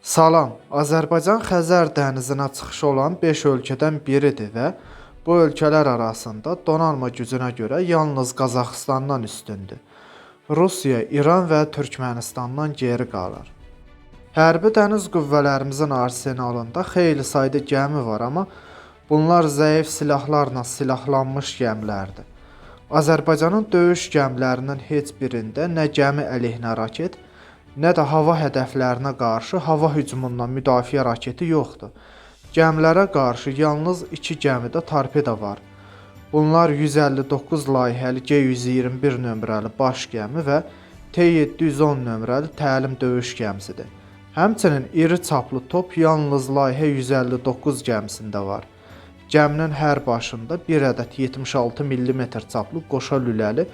Salam, Azərbaycan Xəzər dənizinə çıxışı olan 5 ölkədən biridir və bu ölkələr arasında donanma gücünə görə yalnız Qazaxıstandan üstündür. Rusiya, İran və Türkmənistandan geri qalır. Hərbi dəniz qüvvələrimizin arsenalında xeyli sayda gəmi var, amma bunlar zəif silahlarla silahlanmış gəmilərdir. Azərbaycanın döyüş gəmilərinin heç birində nə gəmi əleyhinə raket, nə də hava hədəflərinə qarşı hava hücumundan müdafiə raketi yoxdur. Gəmilərə qarşı yalnız 2 gəmidə torpeda var. Bunlar 159 layihəli G121 nömrəli baş gəmi və T710 nömrəli təlim döyüş gəmisidir. Həmçinin iri çaplı top yalnız layihə 159 gəmisində var. Gəminin hər başında bir ədəd 76 mm çaplı qoşa lüləli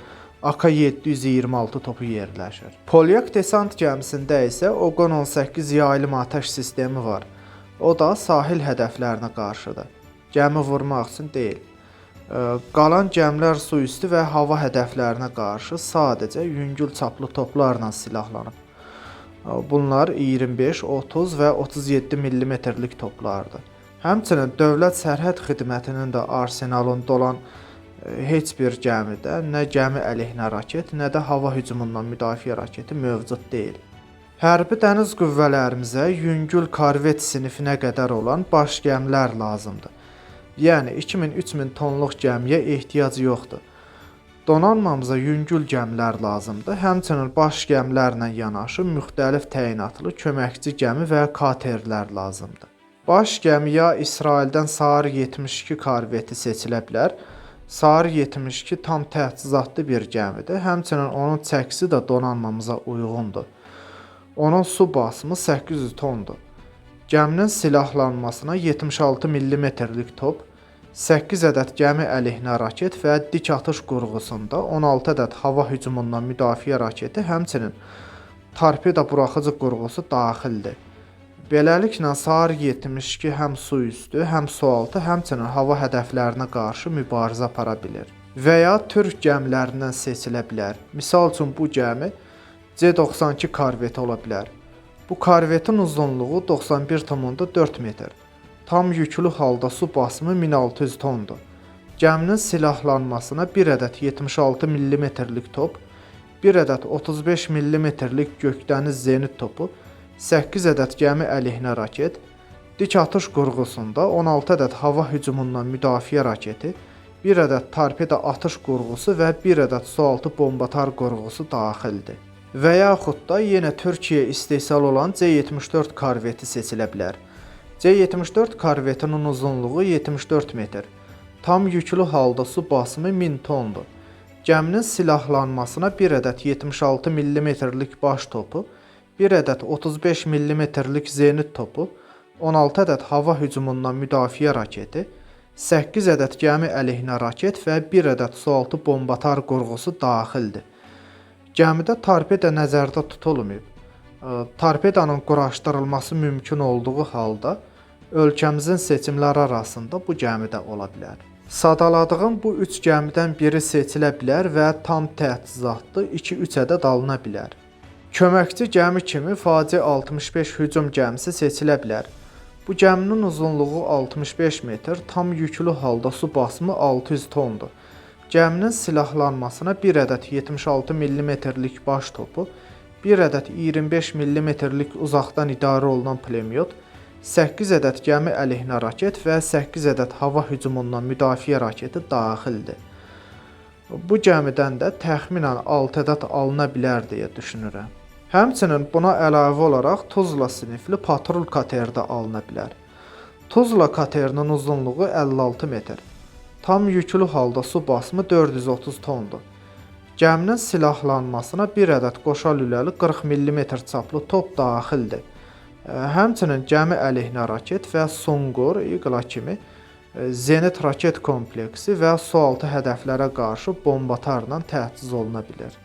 AK-726 topu yerləşir. Polyak desant gəmisində isə Oqon 18 yaylım atəş sistemi var. O da sahil hədəflərinə qarşıdır. Gəmi vurmaq üçün deyil. Qalan gəmilər su üstü və hava hədəflərinə qarşı sadəcə yüngül çaplı toplarla silahlanıb. Bunlar 25, 30 və 37 mm-lik toplardır. Həmçinin Dövlət Sərhəd Xidmətinin də arsenalında olan heç bir gəmidə nə gəmi əleyhinə raket, nə də hava hücumundan müdafiə raketi mövcud deyil. Hərbi dəniz qüvvələrimizə yüngül korvet sinifinə qədər olan baş gəmilər lazımdır. Yəni 2000-3000 tonluq gəmiyə ehtiyac yoxdur. Donanmamıza yüngül gəmilər lazımdır. Həmçinin baş gəmilərlə yanaşı müxtəlif təyinatlı köməkçi gəmi və katerlər lazımdır. Baş gəmi ya İsraildən Sarı 72 korveti seçilə bilər. Sarı 72 tam təchizatlı bir gəmidir. Həmçinin onun çəkisi də donanmamıza uyğundur. Onun su basımı 800 tondur. Gəminin silahlanmasına 76 mm-lik top, 8 ədəd gəmi əleyhinə raket və dik atış qurğusunda 16 ədəd hava hücumundan müdafiə raketi, həmçinin torpeda buraxıcı qurğusu daxildir. Beləliklə, Sarı 72 həm su üstü, həm su altı, həmçinin hava hədəflərinə qarşı mübarizə apara bilir. Və ya türk gəmilərindən seçilə bilər. Misal üçün bu gəmi C92 korveti ola bilər. Bu korvetin uzunluğu 91,4 metr. Tam yüklü halda su basımı 1600 tondur. Gəminin silahlanmasına bir ədəd 76 mm-lik top, bir ədəd 35 mm-lik gökdəniz zenit topu, 8 ədəd gəmi əleyhinə raket, dik atış qurğusunda 16 ədəd hava hücumundan müdafiə raketi, bir ədəd torpeda atış qurğusu və bir ədəd sualtı bombatar qurğusu daxildir. Və yaxud da yenə Türkiyə istehsal olan C74 korveti seçilə bilər. C74 korvetinin uzunluğu 74 metr. Tam yüklü halda su basımı 1000 tondur. Gəminin silahlanmasına bir ədəd 76 mm-lik baş topu, bir ədəd 35 mm-lik zenit topu, 16 ədəd hava hücumundan müdafiə raketi, 8 ədəd gəmi əleyhinə raket və bir ədəd sualtı bombatar qurğusu daxildir. Gəmidə torpeda nəzərdə tutulmayıb. Torpedanın quraşdırılması mümkün olduğu halda ölkəmizin seçimləri arasında bu gəmidə ola bilər. Sadaladığım bu 3 gəmidən biri seçilə bilər və tam təchizatlı 2-3 ədəd alına bilər. Köməkçi gəmi kimi Faci 65 hücum gəmisi seçilə bilər. Bu gəminin uzunluğu 65 metr, tam yüklü halda su basımı 600 tondur. Gəminin silahlanmasına bir ədəd 76 mm-lik baş topu, bir ədəd 25 mm-lik uzaqdan idarə olunan pulemyot, 8 ədəd gəmi əleyhinə raket və 8 ədəd hava hücumundan müdafiə raketi daxildir. Bu gəmidən də təxminən 6 ədəd alına bilər deyə düşünürəm. Həmçinin buna əlavə olaraq Tuzla sinifli patrul kateri də alına bilər. Tuzla katerinin uzunluğu 56 metr. Tam yüklü halda su basımı 430 tondur. Gəminin silahlanmasına bir ədəd qoşa lüləli 40 mm çaplı top daxildir. Həmçinin gəmi əleyhinə raket və Sunqur, İqla kimi zenit raket kompleksi və sualtı hədəflərə qarşı bombatarla təchiz oluna bilir.